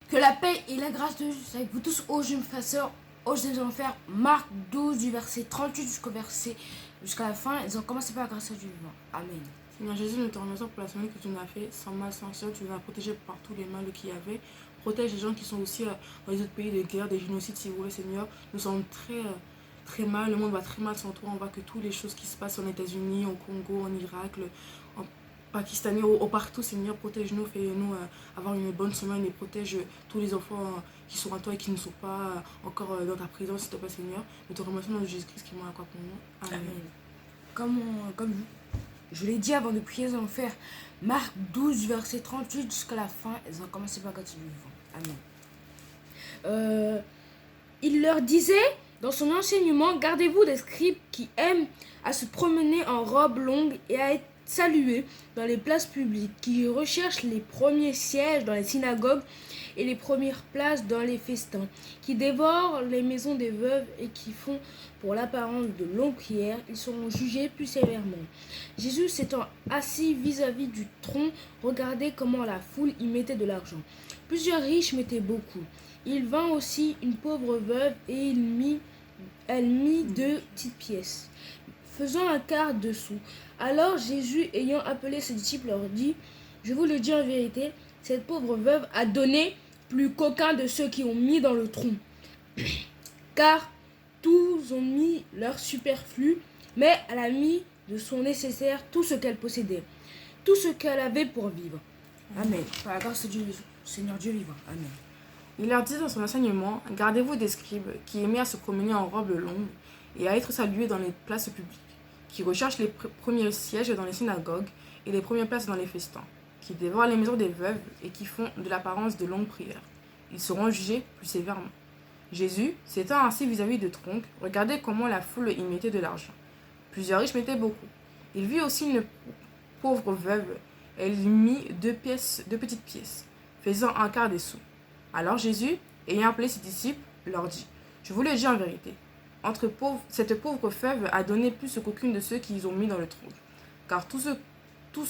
Que la paix et la grâce de Dieu soient avec vous tous, ô jeunes frères et sœurs. Aujourd'hui, nous allons faire Marc 12 du verset 38 jusqu'à la fin. Ils ont commencé par la grâce de Dieu vivant. Amen. Seigneur Jésus, nous te remercions pour la semaine que tu nous as fait sans mal, sans sœur. Tu nous as protégés par tous les mal qu'il y avait. Protège les gens qui sont aussi dans les autres pays de guerre, des génocides, si vous voulez, Seigneur. Nous sommes très mal. Le monde va très mal sans toi. On voit que toutes les choses qui se passent en États-Unis, au Congo, en Irak, en Pakistan, au partout, Seigneur, protège-nous, fais-nous avoir une bonne semaine et protège tous les enfants qui sont à toi et qui ne sont pas encore dans ta présence, s'il te plaît, Seigneur. Nous te remercions dans Jésus-Christ qui m'a quoi pour nous. Amen. Comme je l'ai dit avant de prier, nous allons faire Marc 12 verset 38 jusqu'à la fin. Ils ont commencé par la grâce de Dieu vivant. Amen. Il leur disait dans son enseignement, gardez-vous des scribes qui aiment à se promener en robe longue et à être salués dans les places publiques, qui recherchent les premiers sièges dans les synagogues et les premières places dans les festins, qui dévorent les maisons des veuves et qui font pour l'apparence de longues prières. Ils seront jugés plus sévèrement. Jésus s'étant assis vis-à-vis du tronc, regardait comment la foule y mettait de l'argent. Plusieurs riches mettaient beaucoup. Il vint aussi une pauvre veuve et elle mit 2 petites pièces, faisant un quart de sou. Alors Jésus, ayant appelé ses disciples, leur dit, je vous le dis en vérité, cette pauvre veuve a donné plus qu'aucun de ceux qui ont mis dans le tronc. Car tous ont mis leur superflu, mais elle a mis de son nécessaire tout ce qu'elle possédait, tout ce qu'elle avait pour vivre. Amen. Par la grâce du Seigneur Dieu vivant. Amen. Il leur dit dans son enseignement, gardez-vous des scribes qui aimaient à se promener en robe longue et à être salués dans les places publiques, qui recherchent les premiers sièges dans les synagogues et les premières places dans les festins, qui dévorent les maisons des veuves et qui font de l'apparence de longues prières. Ils seront jugés plus sévèrement. Jésus, s'étant assis vis-à-vis de tronc, regardait comment la foule y mettait de l'argent. Plusieurs riches mettaient beaucoup. Il vit aussi une pauvre veuve. Elle y mit 2 petites pièces, faisant un quart des sous. Alors Jésus, ayant appelé ses disciples, leur dit, je vous le dis en vérité, cette pauvre veuve a donné plus qu'aucune de ceux qui y ont mis dans le tronc. Car tous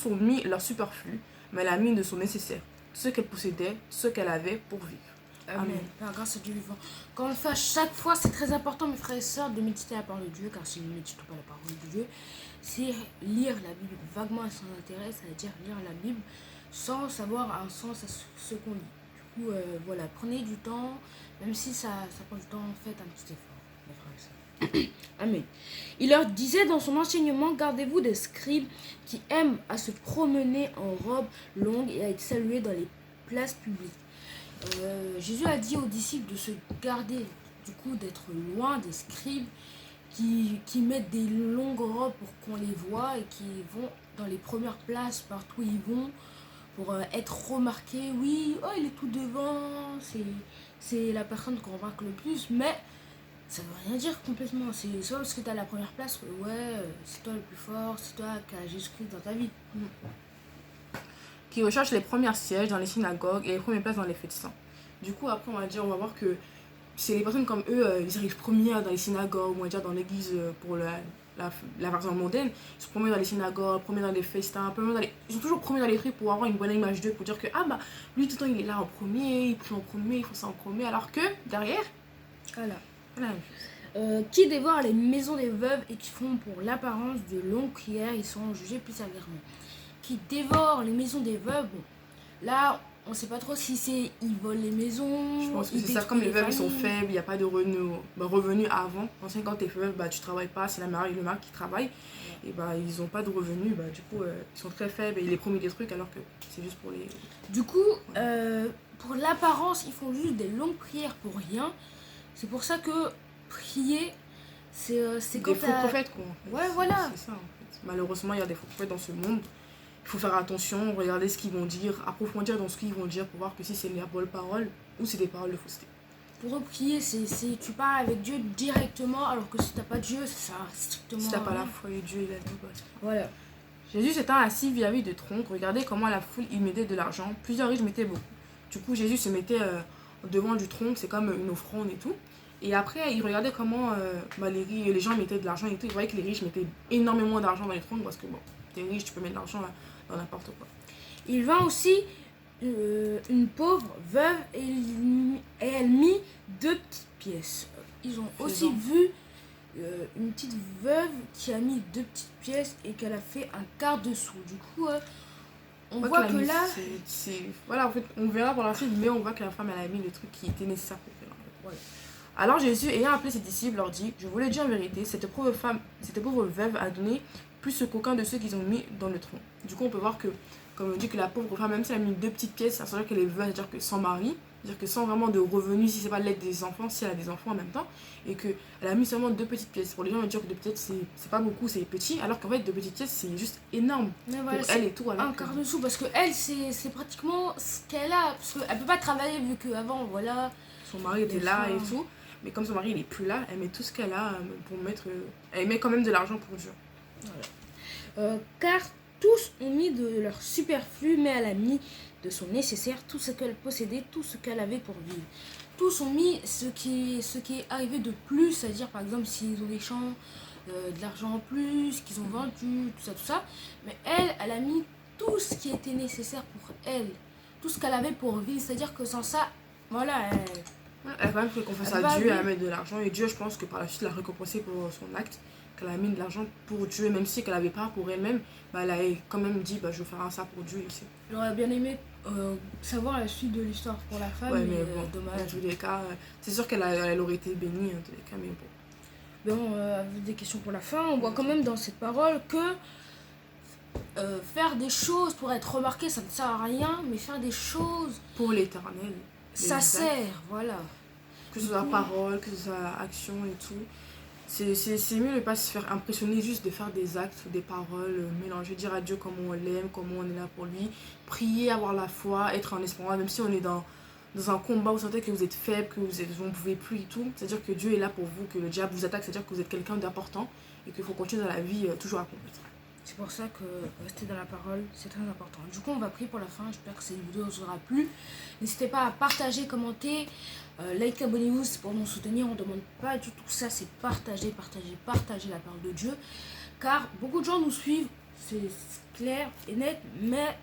ont mis leur superflu, mais elle a mis de son nécessaire, tout ce qu'elle possédait, ce qu'elle avait pour vivre. Amen. Par grâce à Dieu vivant. Quand on le fait à chaque fois, c'est très important, mes frères et sœurs, de méditer la parole de Dieu, car si nous ne méditons pas la parole de Dieu, c'est lire la Bible vaguement et sans intérêt, c'est-à-dire lire la Bible sans savoir un sens à ce qu'on lit. Du coup, voilà, prenez du temps, même si ça prend du temps, faites un petit effort, mes frères et sœurs. Amen. Il leur disait dans son enseignement, gardez-vous des scribes qui aiment à se promener en robe longue et à être salués dans les places publiques. Jésus a dit aux disciples de se garder, du coup, d'être loin des scribes qui mettent des longues robes pour qu'on les voit et qui vont dans les premières places partout où ils vont pour être remarqués. Oui, oh, il est tout devant, c'est la personne qu'on remarque le plus, mais ça veut rien dire complètement. C'est soit parce que tu as la première place que ouais, c'est toi le plus fort, c'est toi qui as Jésus-Christ dans ta vie. Qui recherchent les premiers sièges dans les synagogues et les premières places dans les festins. Du coup, après, on va voir que c'est les personnes comme eux, ils arrivent premières dans les synagogues, on va dire dans l'église pour la version mondaine. Ils sont premiers dans les synagogues, premiers dans les festins, ils sont toujours premiers dans les trucs pour avoir une bonne image d'eux, pour dire que ah bah lui tout le temps il est là en premier, il prie en premier, il faut ça en premier, alors que derrière, Voilà. voilà. Qui dévorent les maisons des veuves et qui font pour l'apparence de longues prières, ils seront jugés plus sévèrement. Qui dévorent les maisons des veuves, bon, là on sait pas trop si c'est ils volent les maisons. Je pense que c'est ça, comme les veuves ils sont faibles, il n'y a pas de revenus avant. Ancien, quand t'es veuve, bah tu travailles pas, c'est la mère et le mari qui travaillent, et bah ils ont pas de revenus, bah du coup ils sont très faibles et ils les promettent des trucs alors que c'est juste pour les. Du coup, pour l'apparence, ils font juste des longues prières pour rien. C'est pour ça que prier, c'est quand des faux prophètes quoi. En fait. Ouais, voilà. C'est ça en fait. Malheureusement, il y a des faux prophètes dans ce monde. Il faut faire attention, regarder ce qu'ils vont dire, approfondir dans ce qu'ils vont dire pour voir que si c'est les bonnes paroles ou c'est des paroles de fausseté. Pour eux, prier, tu parles avec Dieu directement, alors que si t'as pas Dieu, ça sert strictement. Si t'as pas la foi et Dieu, il a dit bah, voilà. Jésus s'étant assis vis-à-vis de tronc, regardez comment la foule y mettait de l'argent. Plusieurs riches mettaient beaucoup. Du coup, Jésus se mettait devant du tronc, c'est comme une offrande et tout. Et après, il regardait comment les gens mettaient de l'argent et tout. Il voyait que les riches mettaient énormément d'argent dans les troncs parce que bon, t'es riche, tu peux mettre de l'argent dans n'importe quoi. Il vint aussi une pauvre veuve et il pièces. Ils ont Faisant. aussi vu une petite veuve qui a mis 2 petites pièces et qu'elle a fait un quart de sou. Du coup, on voit que là... Voilà, en fait, on verra par la suite, mais on voit que la femme, elle a mis le truc qui était nécessaire pour faire. Ouais. Alors Jésus, ayant appelé ses disciples, leur dit, je vous le dis en vérité, cette pauvre veuve a donné plus qu'aucun de ceux qu'ils ont mis dans le tronc. Du coup, on peut voir que, comme on dit que la pauvre femme, même si elle a mis 2 petites pièces, ça veut dire qu'elle est veuve, c'est-à-dire que sans mari, c'est-à-dire que sans vraiment de revenus, si c'est pas l'aide des enfants, si elle a des enfants en même temps, et qu'elle a mis seulement 2 petites pièces. Pour les gens, on va dire que 2 pièces, c'est pas beaucoup, c'est petit, alors qu'en fait, 2 petites pièces, c'est juste énorme Mais voilà, pour elle et tout. Alors un quart de sou, parce que elle, c'est pratiquement ce qu'elle a. Parce qu'elle peut pas travailler vu qu'avant, voilà. son mari était là et tout, mais comme son mari il est plus là, elle met tout ce qu'elle a pour mettre. Elle met quand même de l'argent pour Dieu. Voilà. Car tous ont mis de leur superflu, mais elle a mis de son nécessaire, tout ce qu'elle possédait, tout ce qu'elle avait pour vivre. Tous ont mis ce qui est arrivé de plus, c'est-à-dire par exemple s'ils ont des champs, de l'argent en plus, qu'ils ont vendu, tout ça. Mais elle a mis tout ce qui était nécessaire pour elle, tout ce qu'elle avait pour vivre, c'est-à-dire que sans ça, voilà, Elle a quand même fait confiance Elle à va Dieu, vivre. elle a mis de l'argent, et Dieu, je pense que par la suite, l'a récompensé pour son acte, qu'elle a mis de l'argent pour Dieu, et même si qu'elle avait pas pour elle-même, bah, elle a quand même dit, bah, je vais faire ça pour Dieu ici. j'aurais bien aimé savoir la suite de l'histoire pour la femme, Ouais, mais mais bon, dans dommage. tous les cas, c'est sûr elle aurait été bénie, dans tous les cas, mais bon. Bon, avec des questions pour la fin, on voit quand même dans cette parole que faire des choses pour être remarqué, ça ne sert à rien, mais faire des choses, Pour l'éternel, ça actes, sert, voilà. que ce soit parole, que ce soit action et tout. C'est mieux de ne pas se faire impressionner juste de faire des actes ou des paroles, mélanger, dire à Dieu comment on l'aime, comment on est là pour lui, prier, avoir la foi, être en espérance, même si on est dans un combat, vous sentez que vous êtes faible, que vous ne pouvez plus et tout, c'est-à-dire que Dieu est là pour vous, que le diable vous attaque, c'est-à-dire que vous êtes quelqu'un d'important et qu'il faut continuer dans la vie toujours à accomplir. C'est pour ça que rester dans la parole, c'est très important. Du coup, on va prier pour la fin. J'espère que cette vidéo vous aura plu. N'hésitez pas à partager, commenter, like, abonnez-vous, c'est pour nous soutenir. On ne demande pas du tout ça, c'est partager la parole de Dieu. Car beaucoup de gens nous suivent, c'est clair et net, mais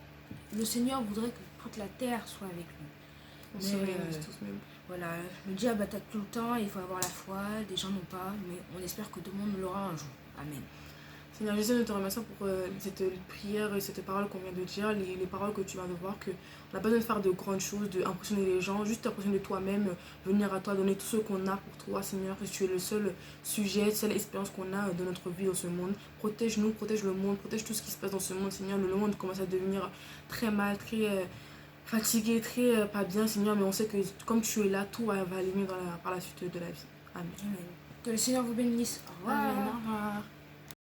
le Seigneur voudrait que toute la terre soit avec lui. On Mais, se réalise tous même. Voilà, le diable attaque tout le temps, il faut avoir la foi, des gens n'ont pas, mais on espère que tout le monde l'aura un jour. Amen. Seigneur Jésus, nous te remercions pour cette prière et cette parole qu'on vient de dire, les paroles que tu vas de voir, qu'on n'a pas besoin de faire de grandes choses, d'impressionner les gens, juste impressionner toi-même, venir à toi, donner tout ce qu'on a pour toi, Seigneur, que tu es le seul sujet, seule expérience qu'on a de notre vie dans ce monde. Protège-nous, protège le monde, protège tout ce qui se passe dans ce monde, Seigneur. Le monde commence à devenir très mal, très fatigué, très pas bien, Seigneur, mais on sait que comme tu es là, tout va aller mieux par la suite de la vie. Amen. Amen. Que le Seigneur vous bénisse. Au revoir. Amen. Au revoir.